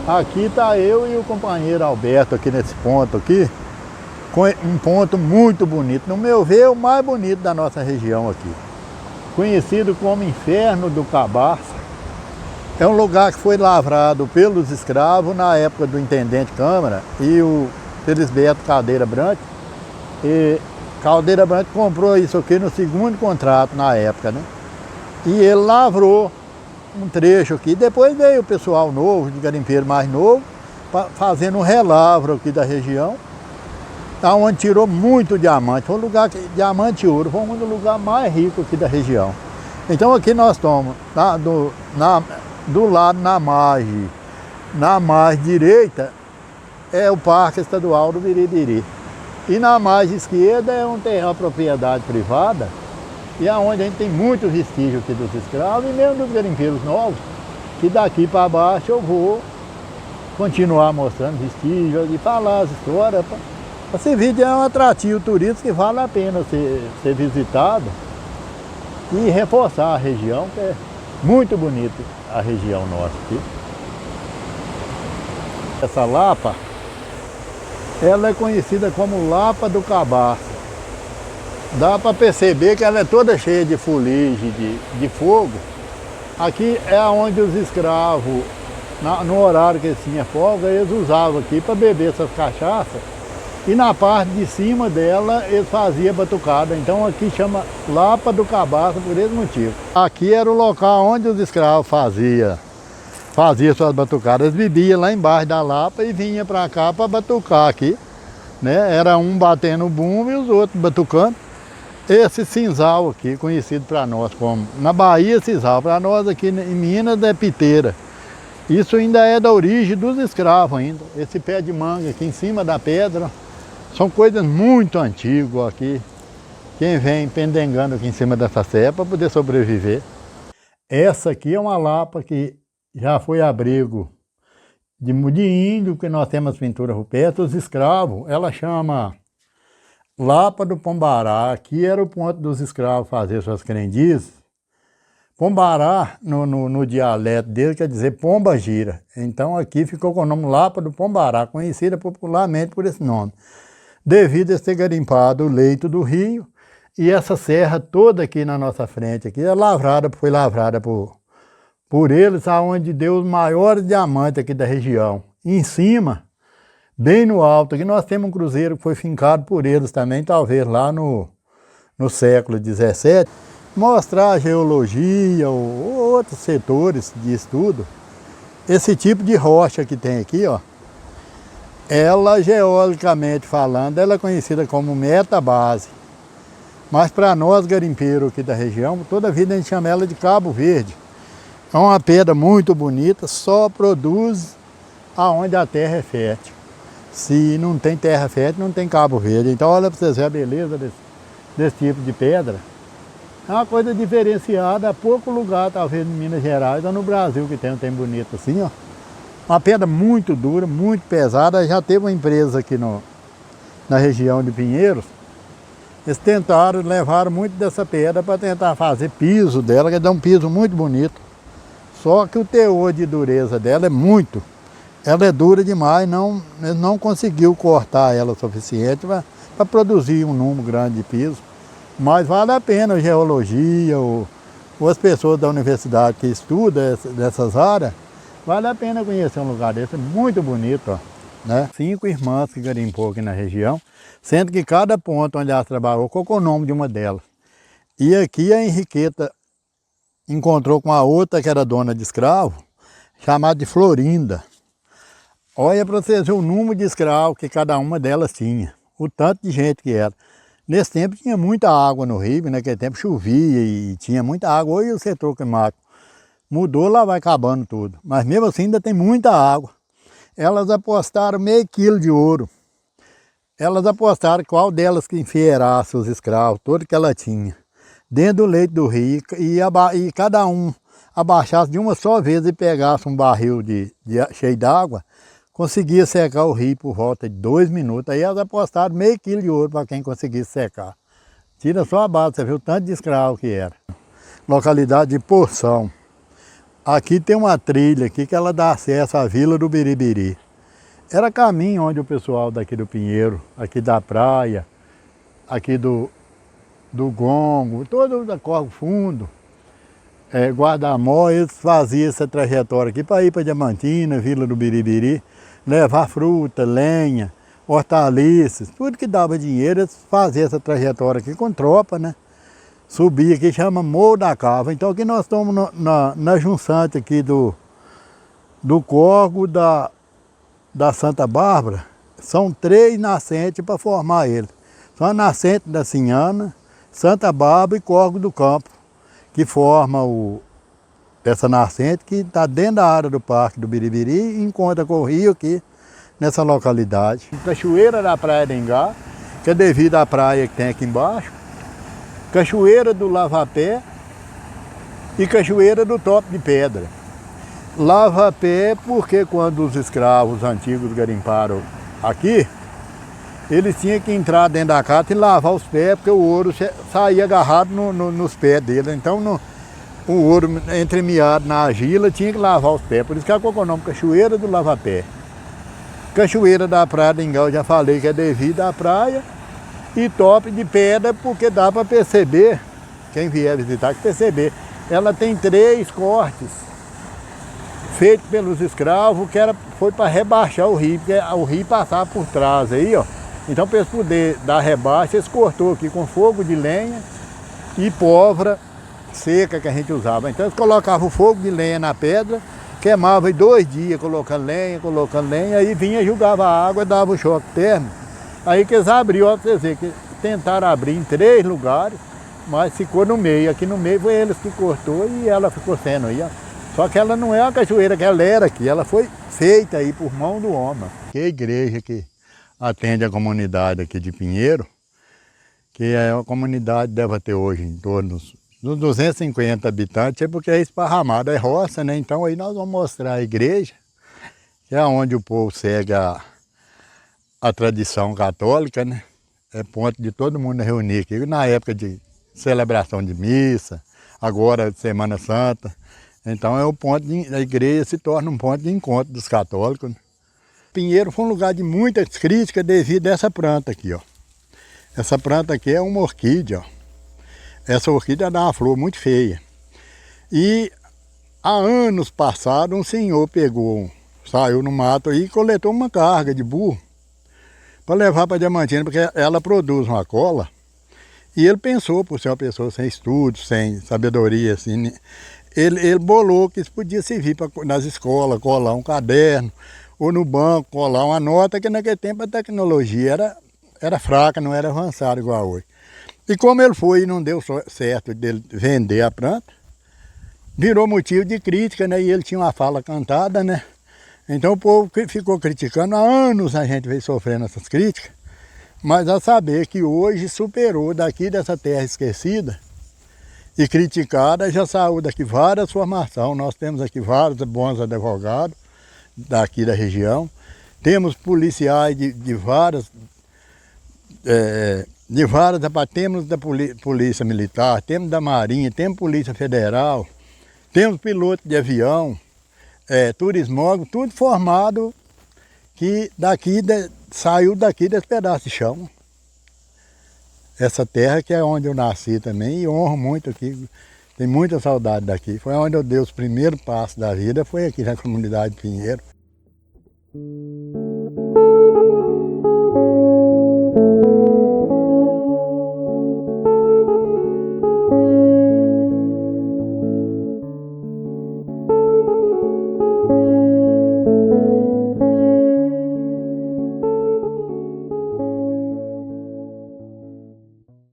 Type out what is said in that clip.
Aqui está eu e o companheiro Alberto aqui nesse ponto aqui, com um ponto muito bonito, no meu ver, o mais bonito da nossa região aqui, conhecido como Inferno do Cabaça. É um lugar que foi lavrado pelos escravos na época do intendente Câmara e o Felisberto Caldeira Branco. E Caldeira Branco comprou isso aqui no segundo contrato na época, né? E ele lavrou um trecho aqui, depois veio o pessoal novo, de garimpeiro mais novo, fazendo um relavro aqui da região, onde tirou muito diamante. Foi um lugar que, diamante e ouro, foi um dos lugares mais ricos aqui da região. Então aqui nós estamos do lado na margem direita é o Parque Estadual do Biribiri. E na margem esquerda é um terreno, propriedade privada, e é onde a gente tem muito vestígio aqui dos escravos e mesmo dos garimpeiros novos, que daqui para baixo eu vou continuar mostrando vestígios e falar as histórias. Esse vídeo é um atrativo turístico que vale a pena ser visitado e reforçar a região, que é muito bonita a região nossa aqui. Essa lapa, ela é conhecida como Lapa do Cabaça. Dá para perceber que ela é toda cheia de fuligem, de fogo. Aqui é onde os escravos, no horário que eles tinham folga, eles usavam aqui para beber essas cachaças. E na parte de cima dela eles faziam batucada. Então aqui chama Lapa do Cabaça por esse motivo. Aqui era o local onde os escravos faziam suas batucadas. Eles bebiam lá embaixo da lapa e vinham para cá para batucar aqui, né? Era um batendo bumbo e os outros batucando. Esse sisal aqui, conhecido para nós como, na Bahia, sisal, para nós aqui em Minas é piteira. Isso ainda é da origem dos escravos ainda. Esse pé de manga aqui em cima da pedra, são coisas muito antigas aqui. Quem vem pendengando aqui em cima dessa serra para poder sobreviver. Essa aqui é uma lapa que já foi abrigo de índio, que nós temos pintura rupestre. Os escravos, ela chama Lapa do Pombará. Aqui era o ponto dos escravos fazer suas crendices. Pombará, no dialeto dele, quer dizer pomba gira. Então aqui ficou com o nome Lapa do Pombará, conhecida popularmente por esse nome, devido a ter garimpado o leito do rio. E essa serra toda aqui na nossa frente aqui foi lavrada por eles, aonde deu os maiores diamantes aqui da região. E em cima, bem no alto, aqui nós temos um cruzeiro que foi fincado por eles também, talvez lá no século XVII. Mostrar a geologia ou outros setores de estudo. Esse tipo de rocha que tem aqui, ó, ela, geologicamente falando, ela é conhecida como metabase. Mas para nós garimpeiros aqui da região, toda a vida a gente chama ela de Cabo Verde. É uma pedra muito bonita, só produz aonde a terra é fértil. Se não tem terra fértil, não tem Cabo Verde. Então olha para vocês verem a beleza desse tipo de pedra. É uma coisa diferenciada, há pouco lugar, talvez em Minas Gerais ou no Brasil que tem um trem bonito assim, ó. Uma pedra muito dura, muito pesada. Já teve uma empresa aqui na região de Pinheiros. Eles levaram muito dessa pedra para tentar fazer piso dela, que dá um piso muito bonito. Só que o teor de dureza dela é muito. Ela é dura demais, não conseguiu cortar ela o suficiente para produzir um número grande de piso. Mas vale a pena a geologia ou as pessoas da universidade que estudam dessas áreas, vale a pena conhecer um lugar desse, é muito bonito, ó, né? 5 irmãs que garimpou aqui na região, sendo que cada ponto onde ela trabalhou, qual é o nome de uma delas. E aqui a Henriqueta encontrou com a outra que era dona de escravo, chamada de Florinda. Olha para vocês verem o número de escravos que cada uma delas tinha, o tanto de gente que era. Nesse tempo tinha muita água no rio, naquele tempo chovia e tinha muita água. Hoje o setor climático mudou, lá vai acabando tudo. Mas mesmo assim ainda tem muita água. Elas apostaram meio quilo de ouro. Elas apostaram qual delas que enfierasse os escravos, todo que ela tinha, dentro do leito do rio. E cada um abaixasse de uma só vez e pegasse um barril cheio d'água, conseguia secar o rio por volta de 2 minutos. Aí elas apostaram meio quilo de ouro para quem conseguisse secar. Tira só a base, você viu o tanto de escravo que era. Localidade de Porção. Aqui tem uma trilha aqui que ela dá acesso à Vila do Biribiri. Era caminho onde o pessoal daqui do Pinheiro, aqui da praia, aqui do Gongo, todo da Corvo Fundo, Guardamó, eles faziam essa trajetória aqui para ir para Diamantina, Vila do Biribiri, levar fruta, lenha, hortaliças, tudo que dava dinheiro, eles faziam essa trajetória aqui com tropa, né? Subia aqui, chama Morro da Cava. Então aqui nós estamos na junção aqui do Córrego da Santa Bárbara. São 3 nascentes para formar ele. São a nascente da Sinhana, Santa Bárbara e Córrego do Campo, que forma essa nascente que está dentro da área do Parque do Biribiri e encontra com o rio aqui nessa localidade. Cachoeira da Praia de Engá, que é devido à praia que tem aqui embaixo. Cachoeira do Lavapé e Cachoeira do Topo de Pedra. Lavapé porque quando os escravos antigos garimparam aqui, eles tinham que entrar dentro da cata e lavar os pés, porque o ouro saía agarrado nos pés deles. Então o ouro entremeado na argila tinha que lavar os pés. Por isso que é o nome Cachoeira do Lavapé. Cachoeira da Praia de Engá, eu já falei que é devido à praia. E Topo de Pedra porque dá para perceber, quem vier visitar, que perceber. Ela tem 3 cortes feitos pelos escravos, que foi para rebaixar o rio, porque o rio passava por trás aí, ó. Então, para eles poderem dar rebaixa, eles cortou aqui com fogo de lenha e pólvora seca que a gente usava. Então, eles colocavam o fogo de lenha na pedra, queimava em 2 dias, colocando lenha, aí vinha, jogava água, dava o choque térmico. Aí que eles abriram, ó, pra vocês verem, que tentaram abrir em 3 lugares, mas ficou no meio. Aqui no meio foi eles que cortou e ela ficou sendo aí, ó. Só que ela não é uma cachoeira que ela era aqui, ela foi feita aí por mão do homem. Que a igreja que atende a comunidade aqui de Pinheiro, que é uma comunidade, deve ter hoje em torno dos 250 habitantes, é porque é esparramada, é roça, né? Então aí nós vamos mostrar a igreja, que é onde o povo segue a tradição católica, né? É ponto de todo mundo reunir aqui, na época de celebração de missa, agora de Semana Santa. Então é o ponto a igreja se torna um ponto de encontro dos católicos, né? Pinheiro foi um lugar de muitas críticas devido a essa planta aqui, ó. Essa planta aqui é uma orquídea, ó. Essa orquídea dá uma flor muito feia. E há anos passados um senhor saiu no mato aí e coletou uma carga de burro para levar para Diamantina, porque ela produz uma cola. E ele pensou, por ser uma pessoa sem estudo, sem sabedoria, assim, né? Ele bolou que isso podia servir nas escolas, colar um caderno, ou no banco, colar uma nota, que naquele tempo a tecnologia era fraca, não era avançada igual hoje. E como ele foi e não deu certo dele vender a planta, virou motivo de crítica, né? E ele tinha uma fala cantada, né? Então o povo ficou criticando, há anos a gente veio sofrendo essas críticas, mas a saber que hoje superou daqui dessa terra esquecida e criticada, já saiu daqui várias formações. Nós temos aqui vários bons advogados daqui da região, temos policiais de várias, temos da Polícia Militar, temos da Marinha, temos Polícia Federal, temos piloto de avião, turismógrafo, tudo formado que saiu daqui desse pedaço de chão. Essa terra que é onde eu nasci também e honro muito aqui, tenho muita saudade daqui. Foi onde eu dei os primeiros passos da vida, foi aqui na comunidade Pinheiro.